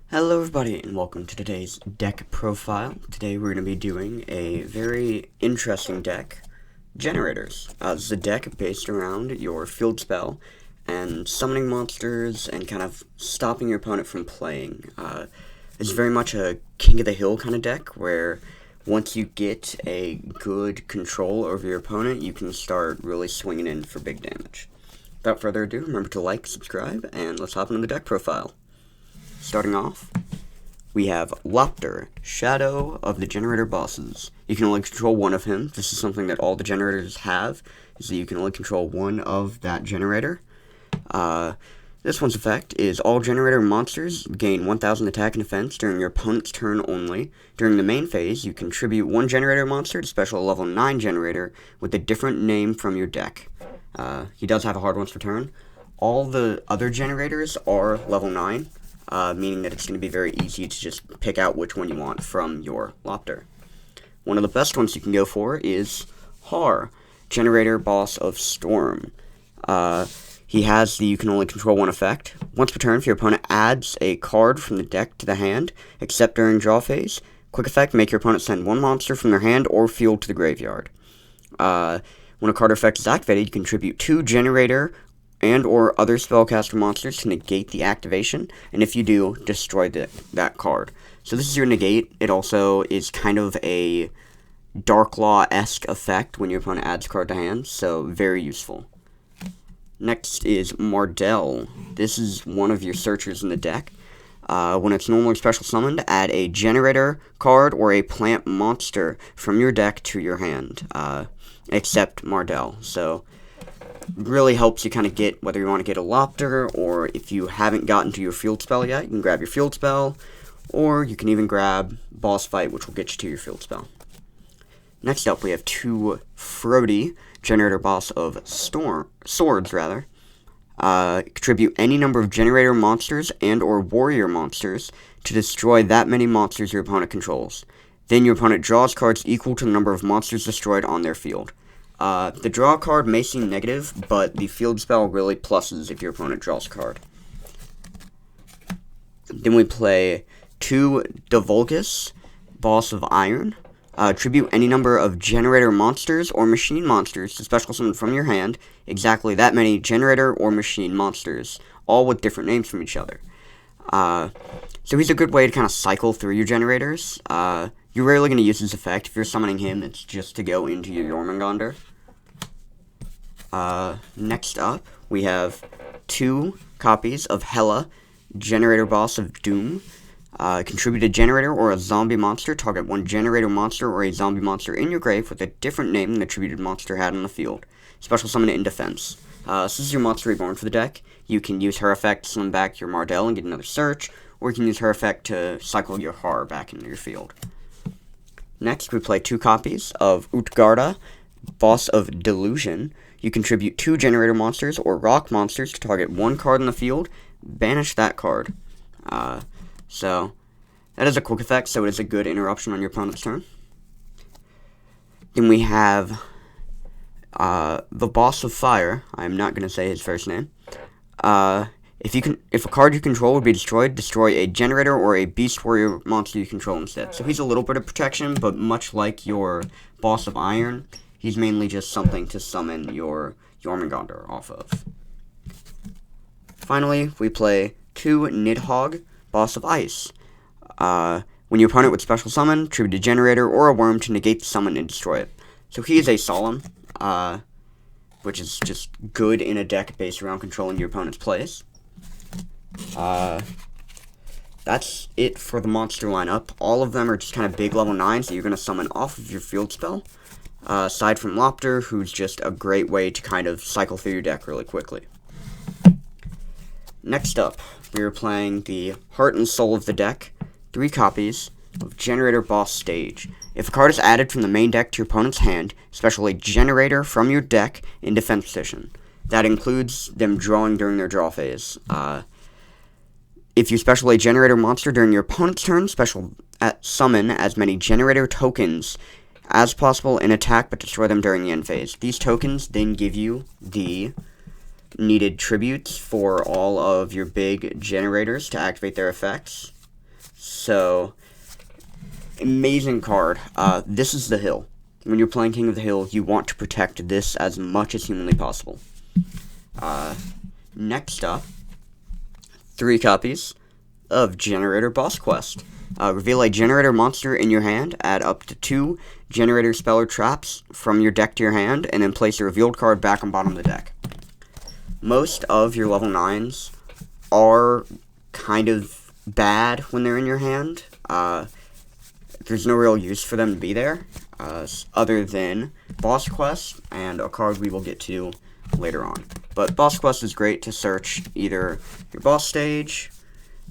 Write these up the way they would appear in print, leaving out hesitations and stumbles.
Hello everybody and welcome to today's deck profile. Today we're going to be doing a very interesting deck, Generators. This is a deck based around your field spell and summoning monsters and kind of stopping your opponent from playing. It's very much a king of the hill kind of deck where once you get a good control over your opponent, you can start really swinging in for big damage. Without further ado, remember to like, subscribe, and let's hop into the deck profile. Starting off, we have Lopter, Shadow of the Generator bosses. You can only control one of him. This is something that all the generators have, is that you can only control one of that generator. This one's effect is all generator monsters gain 1000 attack and defense during your opponent's turn only. During the main phase, you contribute one generator monster to special level 9 generator with a different name from your deck. He does have a hard once per turn. All the other generators are level 9. Meaning that it's going to be very easy to just pick out which one you want from your Lopter. One of the best ones you can go for is Har, Generator Boss of Storm. He has the you can only control one effect. Once per turn, if your opponent adds a card from the deck to the hand, except during draw phase, quick effect, make your opponent send one monster from their hand or field to the graveyard. When a card effect is activated, you contribute 2 Generator and or other spellcaster monsters to negate the activation, and if you do, destroy that card. So this is your negate. It also is kind of a Dark Law-esque effect when your opponent adds a card to hand, so very useful. Next is Mardell. This is one of your searchers in the deck. When it's normally special summoned, add a generator card or a plant monster from your deck to your hand, except Mardell. So really helps you kind of get whether you want to get a Lopter, or if you haven't gotten to your field spell yet, you can grab your field spell, or you can even grab Boss Fight, which will get you to your field spell. Next up, we have 2 Frody, Generator Boss of Swords. Contribute any number of generator monsters and or warrior monsters to destroy that many monsters your opponent controls. Then your opponent draws cards equal to the number of monsters destroyed on their field. The draw card may seem negative, but the field spell really pluses if your opponent draws a card. Then we play 2 Divulgus, Boss of Iron. Tribute any number of generator monsters or machine monsters to special summon from your hand, exactly that many generator or machine monsters, all with different names from each other. So he's a good way to kind of cycle through your generators. You're rarely going to use his effect. If you're summoning him, it's just to go into your Jormungandr. Next up, we have 2 copies of Hela, Generator Boss of Doom. Contribute a generator or a zombie monster. Target one generator monster or a zombie monster in your grave with a different name than the attributed monster had on the field. Special summon it in defense. This is your monster reborn for the deck. You can use her effect to summon back your Mardell and get another search, or you can use her effect to cycle your Har back into your field. Next, we play 2 copies of Utgarda, Boss of Delusion. You contribute 2 generator monsters or rock monsters to target one card in the field. Banish that card. So, that is a quick effect, so it is a good interruption on your opponent's turn. Then we have the Boss of Fire. I'm not going to say his first name. If a card you control would be destroyed, destroy a generator or a beast warrior monster you control instead. So he's a little bit of protection, but much like your Boss of Iron, he's mainly just something to summon your Jormungandr off of. Finally, we play 2 Nidhogg, Boss of Ice. When your opponent would special summon, tribute a generator or a worm to negate the summon and destroy it. So he is a Solemn, which is just good in a deck based around controlling your opponent's plays. That's it for the monster lineup. All of them are just kind of big level 9s that you're going to summon off of your field spell. Aside from Lopter, who's just a great way to kind of cycle through your deck really quickly. Next up, we are playing the Heart and Soul of the deck, 3 copies of Generator Boss Stage. If a card is added from the main deck to your opponent's hand, special a generator from your deck in defense position. That includes them drawing during their draw phase. If you special a generator monster during your opponent's turn, summon as many generator tokens as possible in attack, but destroy them during the end phase. These tokens then give you the needed tributes for all of your big generators to activate their effects. So, amazing card. This is the hill. When you're playing King of the Hill, you want to protect this as much as humanly possible. Next up, 3 copies of Generaider Boss Quest. Reveal a Generaider monster in your hand, add up to 2 Generaider spell or traps from your deck to your hand, and then place a revealed card back on bottom of the deck. Most of your level 9s are kind of bad when they're in your hand. There's no real use for them to be there, other than Boss Quest and a card we will get to later on. But Boss Quest is great to search either your boss stage,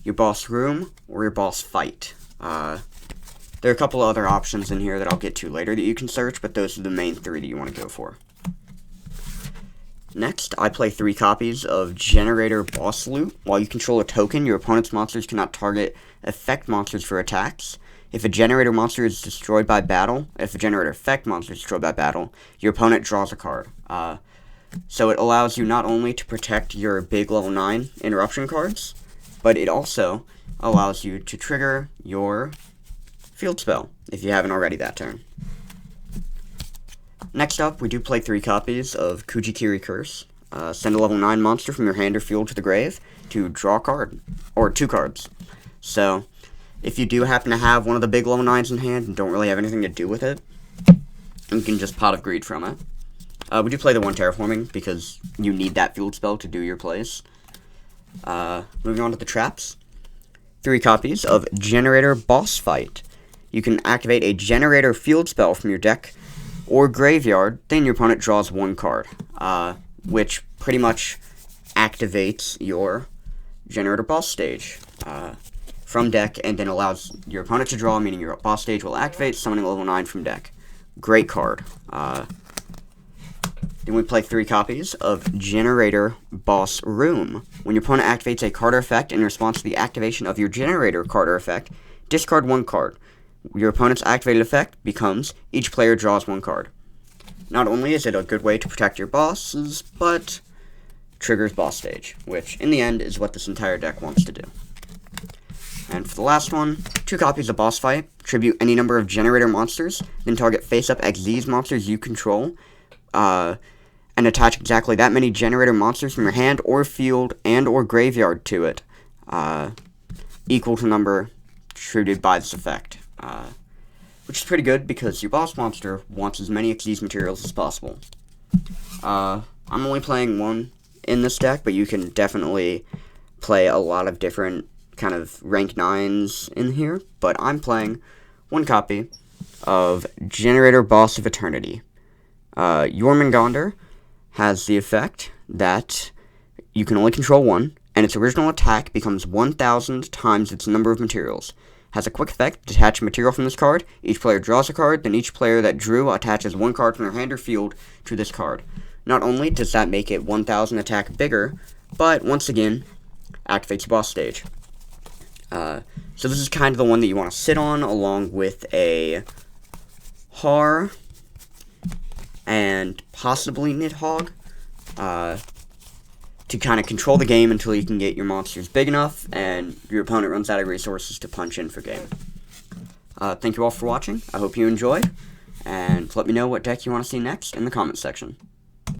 your boss room, or your boss fight. There are a couple other options in here that I'll get to later that you can search, but those are the main 3 that you want to go for. Next, I play 3 copies of Generaider Boss Loot. While you control a token, your opponent's monsters cannot target effect monsters for attacks. If a Generaider monster is destroyed by battle, if a Generaider effect monster is destroyed by battle, your opponent draws a card. So it allows you not only to protect your big level 9 interruption cards, but it also allows you to trigger your field spell, if you haven't already that turn. Next up, we do play 3 copies of Kujikiri Curse. Send a level 9 monster from your hand or field to the grave to draw a card, or 2 cards. So, if you do happen to have one of the big level 9s in hand and don't really have anything to do with it, you can just Pot of Greed from it. We do play the 1 Terraforming, because you need that field spell to do your plays. Moving on to the traps. 3 copies of Generaider Boss Fight. You can activate a Generaider field spell from your deck or graveyard, then your opponent draws 1 card, which pretty much activates your Generaider Boss stage from deck, and then allows your opponent to draw, meaning your boss stage will activate, summoning level 9 from deck. Great card. Then we play 3 copies of Generaider Boss Room. When your opponent activates a card or effect in response to the activation of your Generaider card or effect, discard 1 card. Your opponent's activated effect becomes each player draws 1 card. Not only is it a good way to protect your bosses, but triggers boss stage, which in the end is what this entire deck wants to do. And for the last one, 2 copies of Boss Fight. Tribute any number of Generaider monsters, then target face-up Xyz monsters you control, and attach exactly that many Generaider monsters from your hand or field and or graveyard to it, equal to number tributed by this effect. Which is pretty good because your boss monster wants as many Xyz materials as possible. I'm only playing 1 in this deck, but you can definitely play a lot of different kind of rank 9s in here, but I'm playing 1 copy of Generaider Boss of Eternity. Jormungandr has the effect that you can only control 1, and its original attack becomes 1,000 times its number of materials. Has a quick effect, detach a material from this card, each player draws a card, then each player that drew attaches 1 card from their hand or field to this card. Not only does that make it 1,000 attack bigger, but once again, activates your boss stage. So this is kind of the one that you want to sit on, along with a Har, and possibly Nidhogg, to kind of control the game until you can get your monsters big enough and your opponent runs out of resources to punch in for game. Thank you all for watching. I hope you enjoyed, and let me know what deck you want to see next in the comments section.